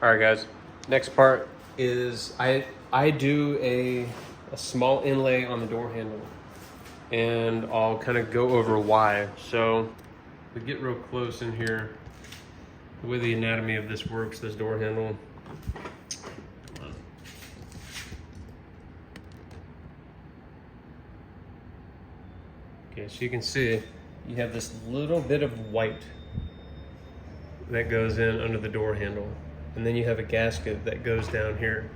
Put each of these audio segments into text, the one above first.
All right, guys. Next part is I do a small inlay on the door handle, and I'll kind of go over why. So we get real close in here. The way the anatomy of this works, this door handle. Okay, so you can see you have this little bit of white that goes in under the door handle. And then you have a gasket that goes down here.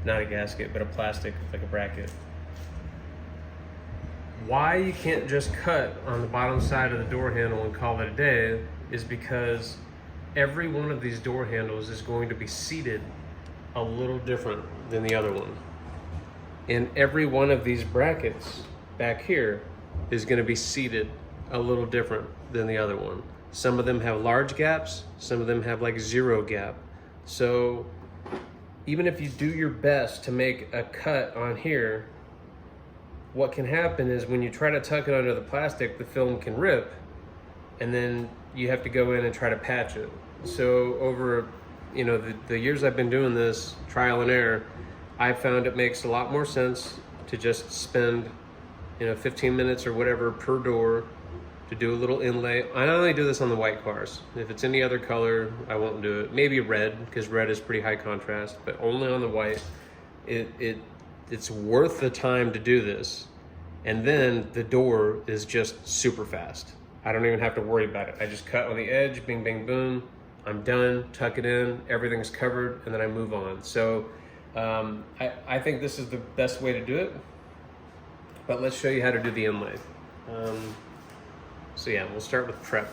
Not a gasket, but a plastic, like a bracket. Why you can't just cut on the bottom side of the door handle and call it a day is because every one of these door handles is going to be seated a little different than the other one. And every one of these brackets back here is going to be seated a little different than the other one. Some of them have large gaps, some of them have like 0 gap. So even if you do your best to make a cut on here, what can happen is when you try to tuck it under the plastic, the film can rip, and then you have to go in and try to patch it. So over the years I've been doing this, trial and error, I found it makes a lot more sense to just spend 15 minutes or whatever per door to do a little inlay. I only do this on the white cars. If it's any other color, I won't do it. Maybe red, because red is pretty high contrast, but only on the white. It's worth the time to do this. And then the door is just super fast. I don't even have to worry about it. I just cut on the edge, bing, bing, boom. I'm done, tuck it in, everything's covered, and then I move on. So I think this is the best way to do it, but let's show you how to do the inlay. So yeah, we'll start with prep.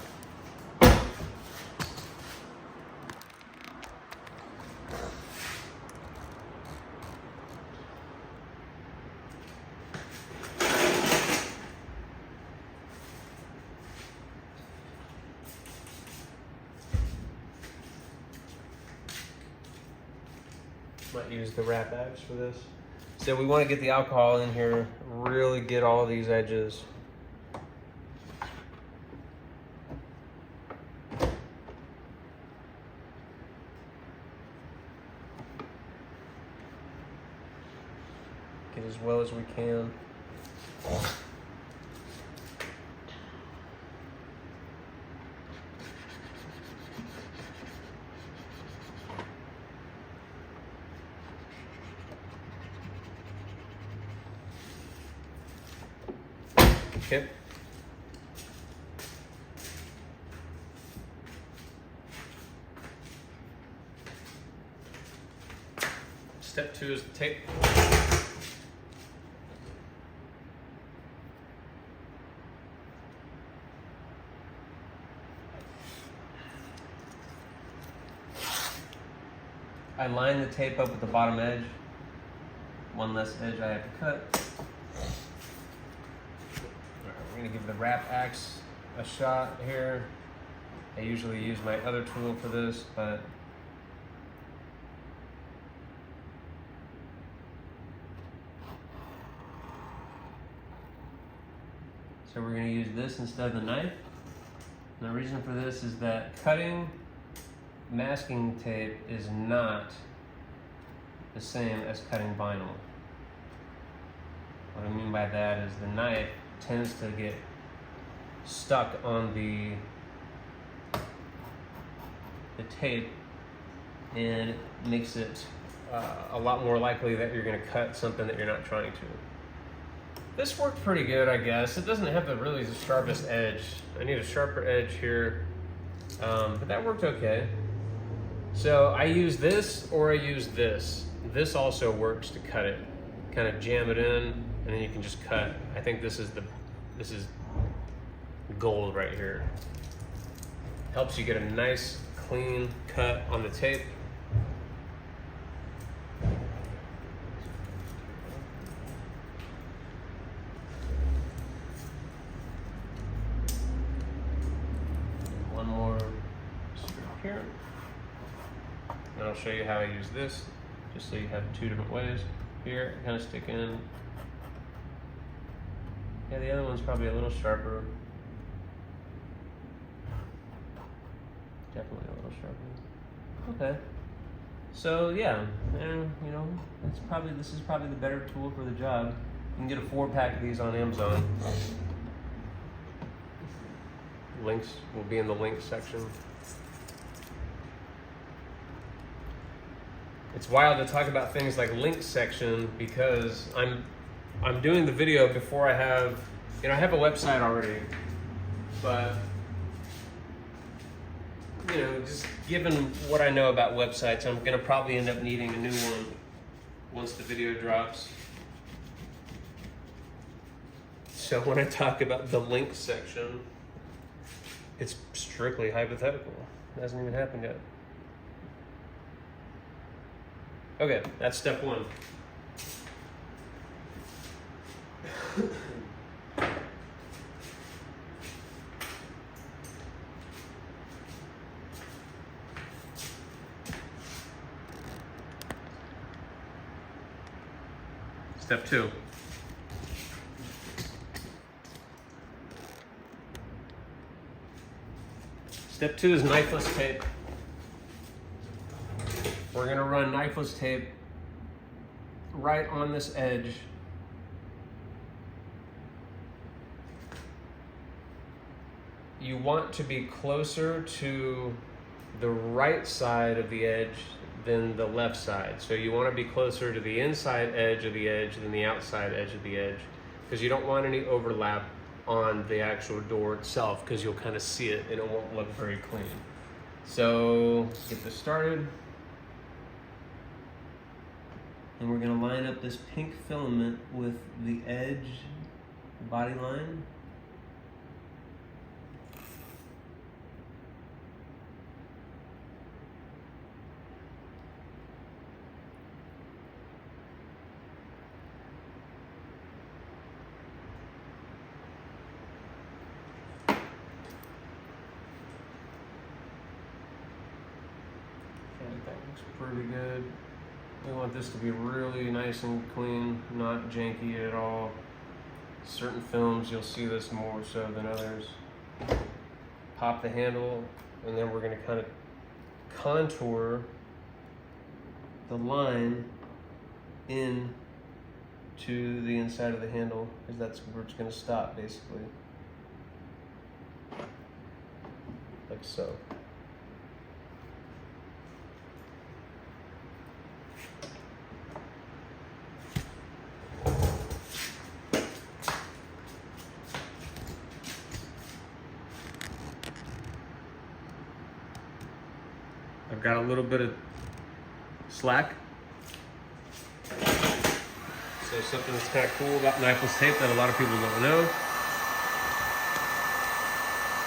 Might use the wrap axe for this. So we want to get the alcohol in here, really get all of these edges. Get as well as we can. Okay. Step 2 is the tape. I line the tape up with the bottom edge. One less edge I have to cut. We're gonna give the wrap axe a shot here. I usually use my other tool for this, but so we're gonna use this instead of the knife. And the reason for this is that cutting masking tape is not the same as cutting vinyl. What I mean by that is the knife tends to get stuck on the tape, and it makes it a lot more likely that you're going to cut something that you're not trying to. This worked pretty good, I guess. It doesn't have the sharpest edge. I need a sharper edge here, but that worked okay. So I use this or I use this. This also works to cut it. Kind of jam it in, and then you can just cut. I think this is gold right here. Helps you get a nice clean cut on the tape. One more strip here. And I'll show you how I use this, just so you have 2 different ways. Here, kind of stick in. Yeah, the other one's probably a little sharper. Definitely a little sharper. Okay. So yeah, you know, this is probably the better tool for the job. You can get a 4-pack of these on Amazon. Links will be in the links section. It's wild to talk about things like links section because I'm doing the video before I have, you know, I have a website already, but you know, just given what I know about websites, I'm gonna probably end up needing a new one once the video drops. So when I talk about the links section, it's strictly hypothetical. It hasn't even happened yet. Okay, that's step 1. Step 2. Step 2 is knifeless tape. We're gonna run knifeless tape right on this edge. You want to be closer to the right side of the edge than the left side. So you want to be closer to the inside edge of the edge than the outside edge of the edge, because you don't want any overlap on the actual door itself, because you'll kind of see it and it won't look very clean. So let's get this started. And we're going to line up this pink filament with the edge body line. That looks pretty good. We want this to be really nice and clean, not janky at all. Certain films, you'll see this more so than others. Pop the handle, and then we're going to kind of contour the line in to the inside of the handle, because that's where it's going to stop, basically. Like so. I've got a little bit of slack. So something that's kind of cool about knifeless tape that a lot of people don't know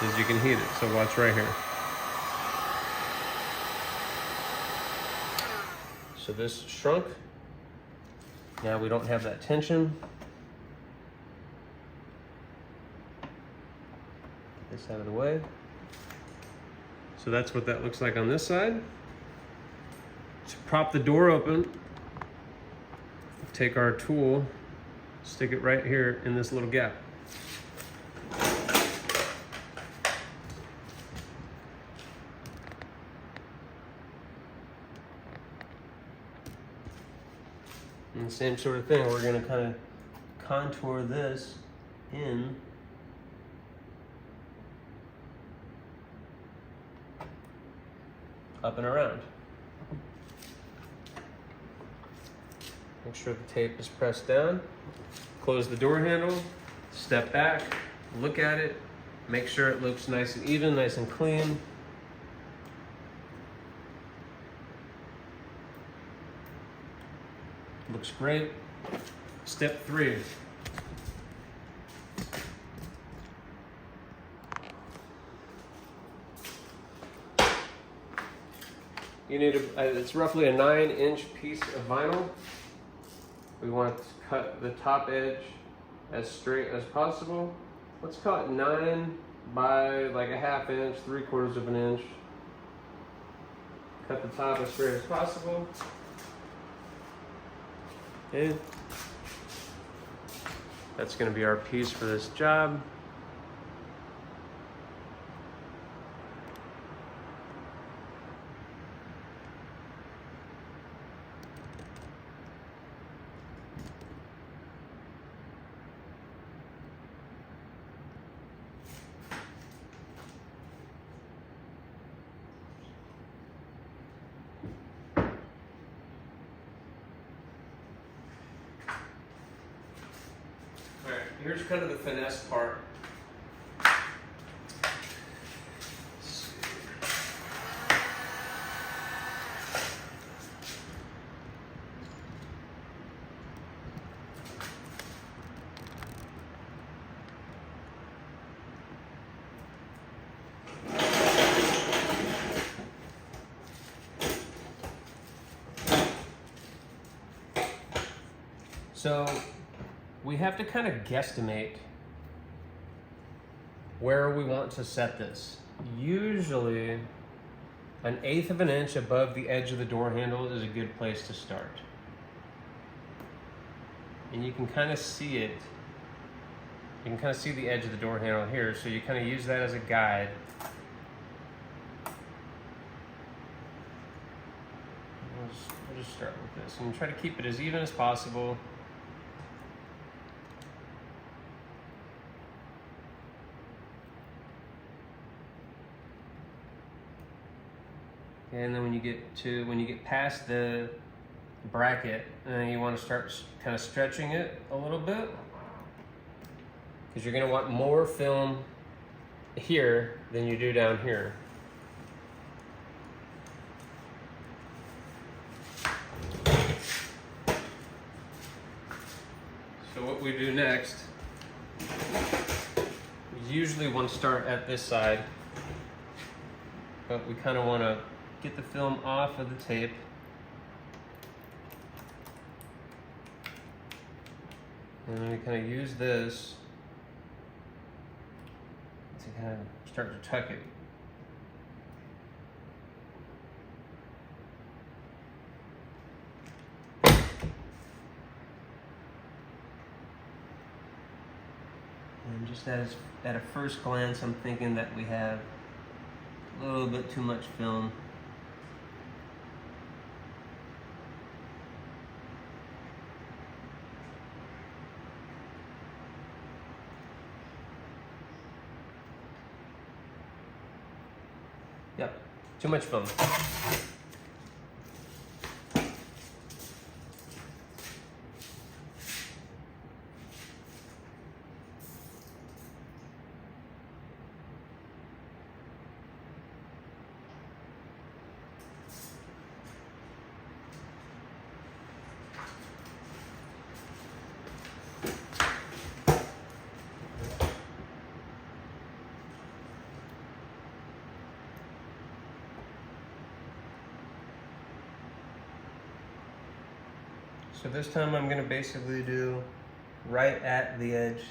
is you can heat it. So watch right here. So this shrunk. Now we don't have that tension. Get this out of the way. So that's what that looks like on this side. To prop the door open, take our tool, stick it right here in this little gap. And the same sort of thing, we're gonna kind of contour this in. Up and around. Make sure the tape is pressed down. Close the door handle, step back, look at it, make sure it looks nice and even, nice and clean. Looks great. Step 3. You need it's roughly a 9-inch piece of vinyl. We want to cut the top edge as straight as possible. Let's call it 9 by like a 1/2 inch, 3/4 of an inch. Cut the top as straight as possible. Okay. That's going to be our piece for this job. here's kind of the finesse part. So we have to kind of guesstimate where we want to set this. Usually 1/8 of an inch above the edge of the door handle is a good place to start. And you can kind of see it. You can kind of see the edge of the door handle here, so you kind of use that as a guide. We'll just start with this and try to keep it as even as possible. And then when you get past the bracket, and then you want to start kind of stretching it a little bit, because you're going to want more film here than you do down here. So what we do next, we usually want to start at this side, but we kind of want to get the film off of the tape. And then we kind of use this to kind of start to tuck it. And just at a first glance, I'm thinking that we have a little bit too much film. Yep, too much film. So this time I'm going to basically do right at the edge.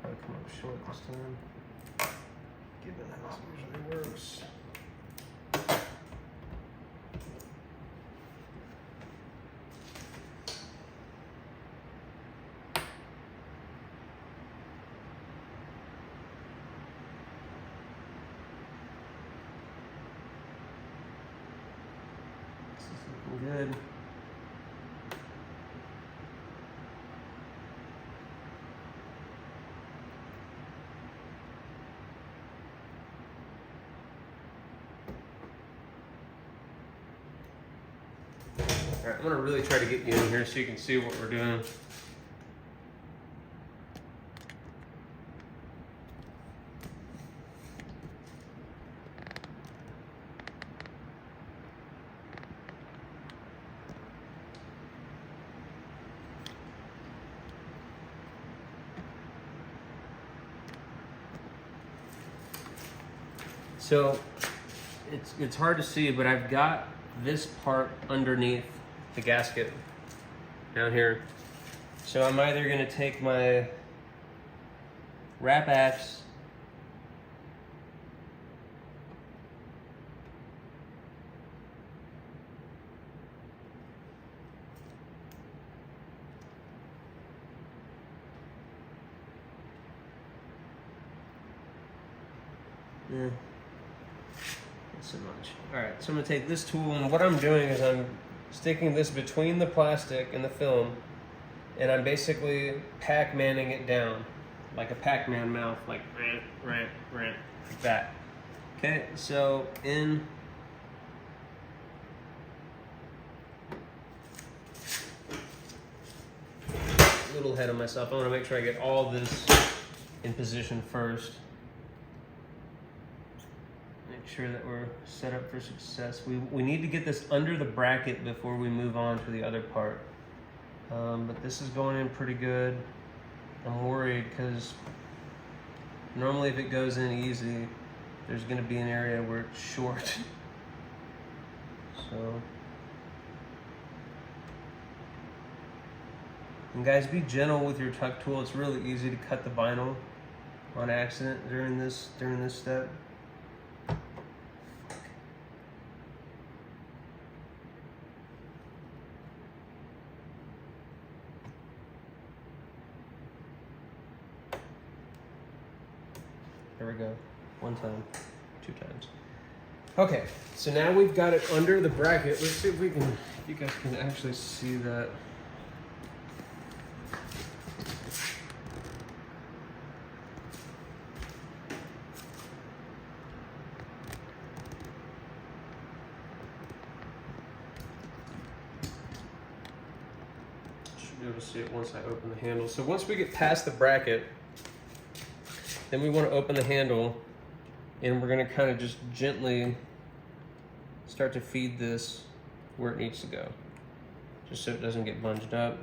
Probably come up short this time, given how this usually works. Good. All right, I'm gonna really try to get you in here so you can see what we're doing. So it's hard to see, but I've got this part underneath the gasket down here. So I'm either going to take my wrap axe not so much. Alright, so I'm going to take this tool, and what I'm doing is I'm sticking this between the plastic and the film, and I'm basically Pac-Manning it down, like a Pac-Man mouth, like like that. Okay, so in little ahead of myself. I want to make sure I get all this in position first. Make sure that we're set up for success. We need to get this under the bracket before we move on to the other part. But this is going in pretty good. I'm worried because normally if it goes in easy, there's going to be an area where it's short. So, and guys, be gentle with your tuck tool. It's really easy to cut the vinyl on accident during this step. There we go. One time, 2 times. Okay, so now we've got it under the bracket. Let's see if we can, if you guys can actually see that. Should be able to see it once I open the handle. So once we get past the bracket, then we want to open the handle, and we're going to kind of just gently start to feed this where it needs to go, just so it doesn't get bunged up.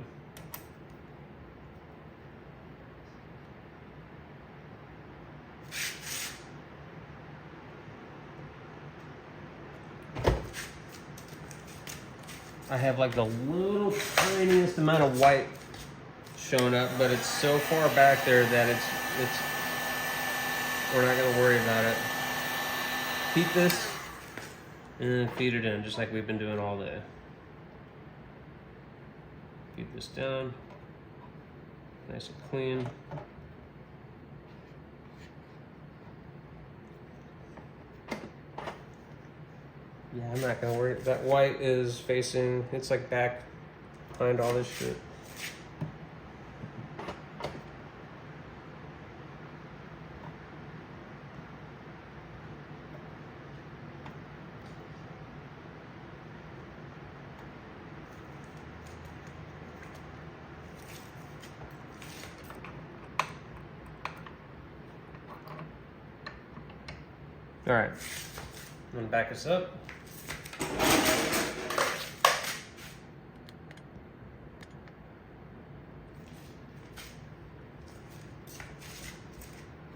I have like the little tiniest amount of white showing up, but it's so far back there that it's we're not gonna worry about it. Heat this and then feed it in, just like we've been doing all day. Feed this down, nice and clean. Yeah, I'm not gonna worry. That white is facing, it's like back behind all this shit. All right, I'm gonna back us up.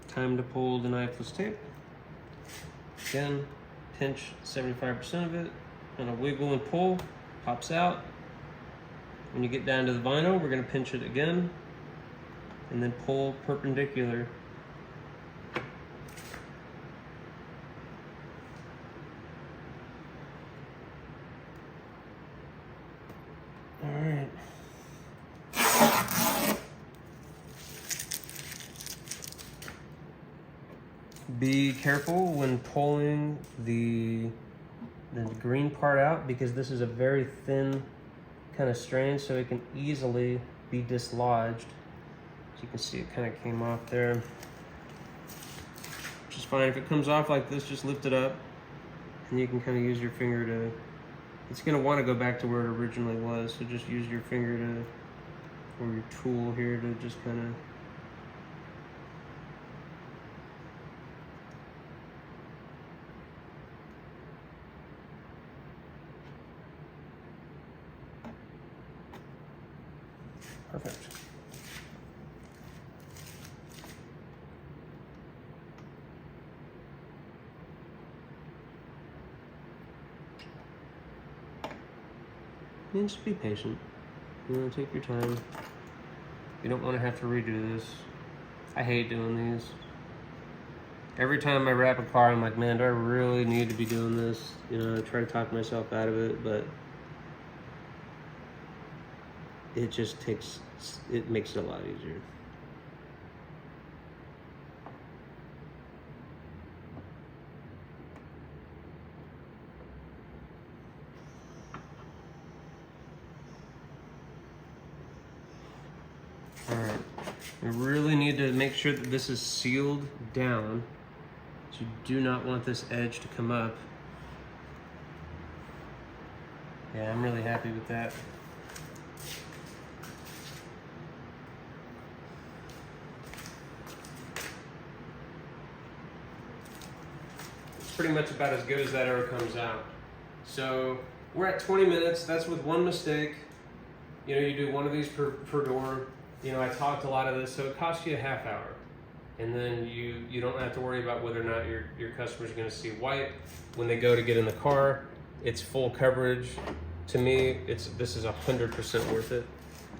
Time to pull the knifeless tape. Again, pinch 75% of it, and a wiggle and pull, pops out. When you get down to the vinyl, we're gonna pinch it again, and then pull perpendicular. Be careful when pulling the green part out, because this is a very thin kind of strain, so it can easily be dislodged. As you can see, it kind of came off there, which is fine. If it comes off like this, just lift it up, and you can kind of use your finger to, it's going to want to go back to where it originally was, so just use your finger to, or your tool here to just kind of perfect. And just be patient. You want to take your time. You don't want to have to redo this. I hate doing these. Every time I wrap a car, I'm like, man, do I really need to be doing this? You know, I try to talk myself out of it, but it just takes, it makes it a lot easier. All right, we really need to make sure that this is sealed down. So you do not want this edge to come up. Yeah, I'm really happy with that. pretty much about as good as that ever comes out. So we're at 20 minutes. That's with one mistake. You know, you do one of these per door. You know, I talked a lot of this, so it costs you a half hour. And then you don't have to worry about whether or not your customer's gonna see white. When they go to get in the car, it's full coverage. To me, this is 100% worth it.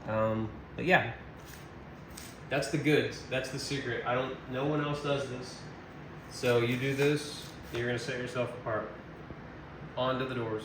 But yeah, that's the goods. That's the secret. No one else does this. So you do this, you're gonna set yourself apart. On to the doors.